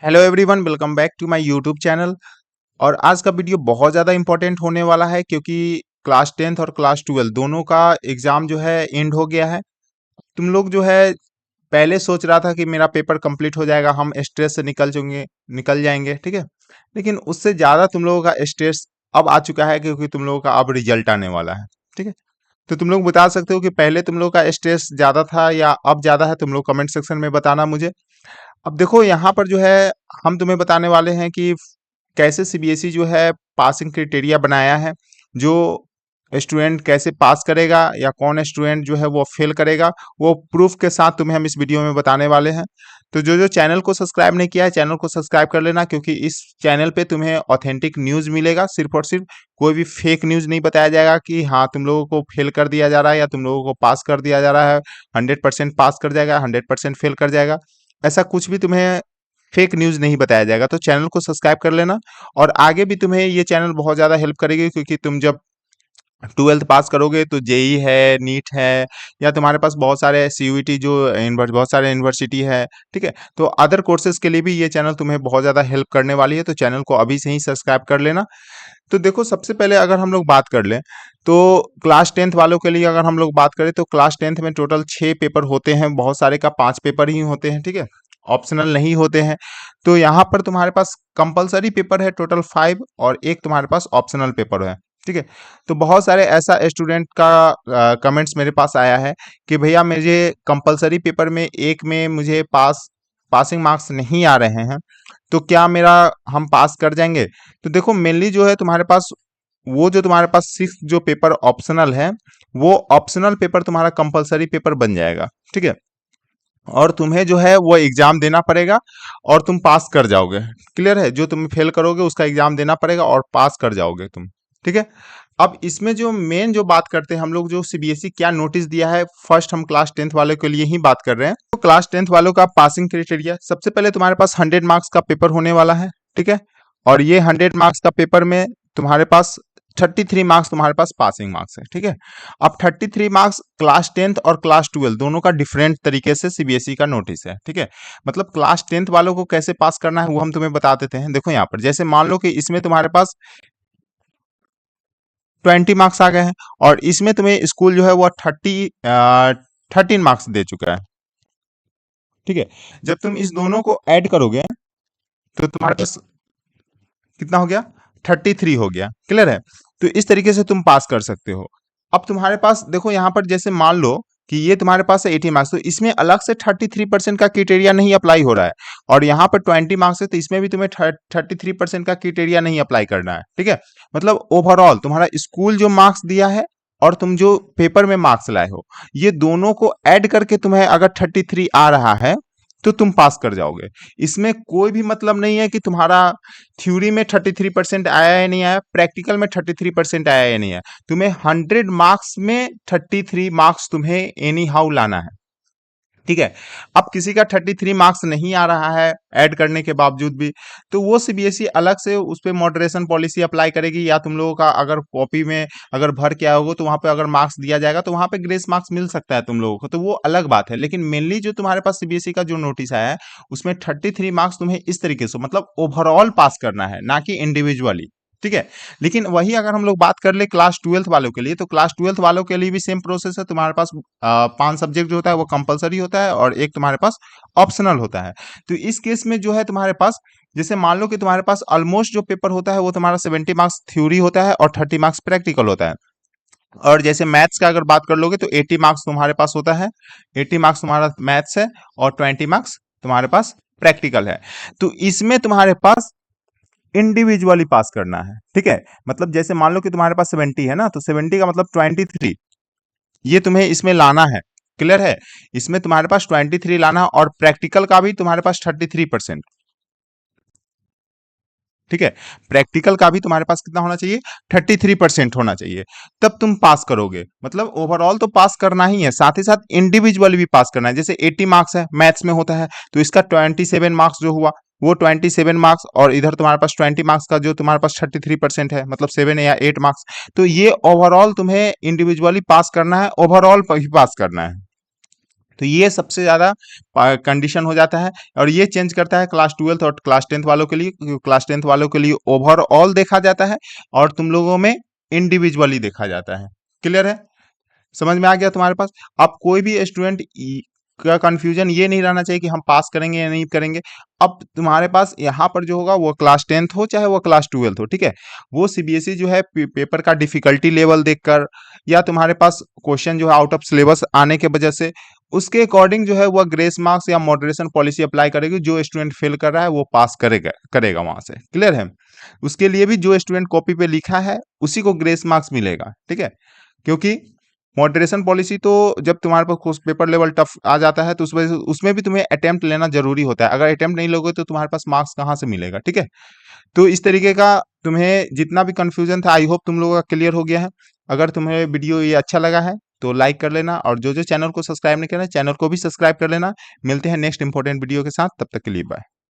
Hello everyone, welcome back to my YouTube channel. और आज का वीडियो बहुत ज़्यादा इंपॉर्टेंट होने वाला है क्योंकि क्लास 10th और क्लास 12 दोनों का एग्ज़ाम जो है एंड हो गया है। तुम लोग जो है पहले सोच रहा था कि मेरा पेपर कंप्लीट हो जाएगा, हम स्ट्रेस से निकल जाएंगे, ठीक है। लेकिन उससे ज़्यादा तुम लोगों का स्ट्रेस अब आ चुका है क्योंकि तुम लोगों का अब रिजल्ट आने वाला है, ठीक है। तो तुम लोग बता सकते हो कि पहले तुम लोगों का स्ट्रेस ज़्यादा था या अब ज़्यादा है, तुम लोग कमेंट सेक्शन में बताना मुझे। अब देखो यहाँ पर जो है हम तुम्हें बताने वाले हैं कि कैसे सीबीएसई जो है पासिंग क्राइटेरिया बनाया है, जो स्टूडेंट कैसे पास करेगा या कौन स्टूडेंट जो है वो फेल करेगा, वो प्रूफ के साथ तुम्हें हम इस वीडियो में बताने वाले हैं। तो जो जो चैनल को सब्सक्राइब नहीं किया है, चैनल को सब्सक्राइब कर लेना क्योंकि इस चैनल पे तुम्हें ऑथेंटिक न्यूज़ मिलेगा। सिर्फ और सिर्फ कोई भी फेक न्यूज़ नहीं बताया जाएगा कि हाँ तुम लोगों को फेल कर दिया जा रहा है या तुम लोगों को पास कर दिया जा रहा है, 100% पास कर जाएगा, 100% फेल कर जाएगा। ऐसा कुछ भी तुम्हें फेक न्यूज़ नहीं बताया जाएगा। तो चैनल को सब्सक्राइब कर लेना। और आगे भी तुम्हें ये चैनल बहुत ज़्यादा हेल्प करेगी क्योंकि तुम जब 12th पास करोगे तो जेई है, नीट है, या तुम्हारे पास बहुत सारे सीयूईटी जो बहुत सारे यूनिवर्सिटी है, ठीक है। तो अदर कोर्सेज के लिए भी ये चैनल तुम्हें बहुत ज़्यादा हेल्प करने वाली है। तो चैनल को अभी से ही सब्सक्राइब कर लेना। तो देखो सबसे पहले अगर हम लोग बात कर लें तो क्लास 10th वालों के लिए अगर हम लोग बात करें तो क्लास 10th में टोटल 6 पेपर होते हैं, बहुत सारे का 5 पेपर ही होते हैं, ठीक है। ऑप्शनल नहीं होते हैं। तो यहाँ पर तुम्हारे पास कंपलसरी पेपर है टोटल 5 और एक तुम्हारे पास ऑप्शनल पेपर है, ठीक है। तो बहुत सारे ऐसा स्टूडेंट का कमेंट्स मेरे पास आया है कि भैया मुझे कंपलसरी पेपर में एक में मुझे पासिंग मार्क्स नहीं आ रहे हैं, तो क्या मेरा हम पास कर जाएंगे। तो देखो मेनली जो है तुम्हारे पास वो जो तुम्हारे पास 6 जो पेपर ऑप्शनल है, वो ऑप्शनल पेपर तुम्हारा कंपलसरी पेपर बन जाएगा, ठीक है। और तुम्हें जो है वो एग्जाम देना पड़ेगा और तुम पास कर जाओगे। क्लियर है, जो तुम फेल करोगे उसका एग्जाम देना पड़ेगा और पास कर जाओगे तुम, ठीक है। अब इसमें जो मेन जो बात करते हैं हम लोग, जो सीबीएसई क्या नोटिस दिया है, फर्स्ट हम क्लास 10th वालों के लिए ही बात कर रहे हैं। तो क्लास 10th वालों का पासिंग क्राइटेरिया, सबसे पहले तुम्हारे पास 100 मार्क्स का पेपर होने वाला है, ठीक है। और ये 100 मार्क्स का पेपर में तुम्हारे पास 33 मार्क्स तुम्हारे पास पासिंग मार्क्स है, ठीक है। अब 33 मार्क्स क्लास 10th और क्लास 12 दोनों का डिफरेंट तरीके से सीबीएसई का नोटिस है, ठीक है। मतलब क्लास 10th वालों को कैसे पास करना है वो हम तुम्हें बता देते हैं। देखो यहाँ पर जैसे मान लो कि इसमें तुम्हारे पास 20 मार्क्स आ गए हैं और इसमें तुम्हें स्कूल जो है वो 13 मार्क्स दे चुका है, ठीक है। जब तुम इस दोनों को ऐड करोगे तो तुम्हारे पास कितना हो गया, 33 हो गया। क्लियर है। तो इस तरीके से तुम पास कर सकते हो। अब तुम्हारे पास देखो यहाँ पर जैसे मान लो कि ये तुम्हारे पास है 80 मार्क्स, तो इसमें अलग से 33% का क्राइटेरिया नहीं अप्लाई हो रहा है। और यहाँ पर 20 मार्क्स है तो इसमें भी तुम्हें 33% का क्राइटेरिया नहीं अप्लाई करना है, ठीक है। मतलब ओवरऑल तुम्हारा स्कूल जो मार्क्स दिया है और तुम जो पेपर में मार्क्स लाए हो, ये दोनों को ऐड करके तुम्हें अगर 33 आ रहा है तो तुम पास कर जाओगे। इसमें कोई भी मतलब नहीं है कि तुम्हारा थ्योरी में 33% आया या नहीं आया, प्रैक्टिकल में 33% आया या नहीं आया। तुम्हें 100 मार्क्स में 33 मार्क्स तुम्हें एनी हाउ लाना है, ठीक है। अब किसी का 33 मार्क्स नहीं आ रहा है ऐड करने के बावजूद भी, तो वो सीबीएसई अलग से उस पर मॉडरेशन पॉलिसी अप्लाई करेगी, या तुम लोगों का अगर कॉपी में अगर भर के आओगे तो वहां पे अगर मार्क्स दिया जाएगा तो वहां पे ग्रेस मार्क्स मिल सकता है तुम लोगों को, तो वो अलग बात है। लेकिन मेनली जो तुम्हारे पास सीबीएसई का जो नोटिस आया है उसमें 33 मार्क्स तुम्हें इस तरीके से मतलब ओवरऑल पास करना है, ना कि इंडिविजुअली, ठीक है। लेकिन वही अगर हम लोग बात कर ले क्लास 12th वालों के लिए, तो क्लास 12th वालों के लिए भी सेम प्रोसेस है। तुम्हारे पास 5 सब्जेक्ट जो होता है वो कंपलसरी होता है और एक तुम्हारे पास ऑप्शनल होता है। तो इस केस में जो है तुम्हारे पास, जैसे मान लो कि तुम्हारे पास ऑलमोस्ट जो पेपर होता है वो तुम्हारा 70 मार्क्स थ्योरी होता है और 30 मार्क्स प्रैक्टिकल होता है। और जैसे मैथ्स का अगर बात कर लोगे तो 80 मार्क्स तुम्हारे पास होता है, 80 मार्क्स तुम्हारा मैथ्स है और 20 मार्क्स तुम्हारे पास प्रैक्टिकल है। तो इसमें तुम्हारे पास इंडिविजुअली पास करना है, ठीक है। मतलब जैसे मान लो कि तुम्हारे पास 70 है ना, तो 70 का मतलब 23 ये तुम्हें इसमें लाना है। क्लियर है। इसमें तुम्हारे पास 23 लाना और प्रैक्टिकल का भी तुम्हारे पास 33%, ठीक है। प्रैक्टिकल का भी तुम्हारे पास कितना होना चाहिए, 33% होना चाहिए, तब तुम पास करोगे। मतलब ओवरऑल तो पास करना ही है, साथ ही साथ इंडिविजुअली भी पास करना है। जैसे 80 मार्क्स है मैथ्स में होता है तो इसका 27 मार्क्स जो हुआ वो 27 मार्क्स, और इधर तुम्हारे पास 20 मार्क्स का जो तुम्हारे पास 33% है मतलब 7 या 8 मार्क्स। तो ये ओवरऑल तुम्हें इंडिविजुअली पास करना है, ओवरऑल ही पास करना है। तो ये सबसे ज्यादा कंडीशन हो जाता है, और ये चेंज करता है क्लास 12th और क्लास 10th वालों के लिए, क्योंकि क्लास 10th वालों के लिए ओवरऑल देखा जाता है और तुम लोगों में इंडिविजुअली देखा जाता है। क्लियर है? समझ में आ गया तुम्हारे पास? अब कोई भी स्टूडेंट का कंफ्यूजन ये नहीं रहना चाहिए कि हम पास करेंगे या नहीं करेंगे। अब तुम्हारे पास यहाँ पर जो होगा वो क्लास 10th हो चाहे वो क्लास 12th हो, ठीक है, वो सीबीएसई जो है पेपर का डिफिकल्टी लेवल देखकर या तुम्हारे पास क्वेश्चन जो है आउट ऑफ सिलेबस आने के वजह से उसके अकॉर्डिंग जो है वह ग्रेस मार्क्स या मॉडरेशन पॉलिसी अप्लाई करेगी। जो स्टूडेंट फेल कर रहा है वो पास करेगा करेगा वहां से। क्लियर है? उसके लिए भी जो स्टूडेंट कॉपी पे लिखा है उसी को ग्रेस मार्क्स मिलेगा, ठीक है, क्योंकि मॉडरेशन पॉलिसी तो जब तुम्हारे पास कुछ पेपर लेवल टफ आ जाता है तो उस वजह से उसमें भी तुम्हें अटेम्प्ट लेना जरूरी होता है। अगर अटेम्प्ट नहीं लोगे तो तुम्हारे पास मार्क्स कहाँ से मिलेगा, ठीक है। तो इस तरीके का तुम्हें जितना भी कंफ्यूजन था आई होप तुम लोगों का क्लियर हो गया है। अगर तुम्हें वीडियो ये अच्छा लगा है तो लाइक कर लेना, और जो जो चैनल को सब्सक्राइब नहीं करना चैनल को भी सब्सक्राइब कर लेना। मिलते हैं नेक्स्ट इंपॉर्टेंट वीडियो के साथ, तब तक के लिए बाय।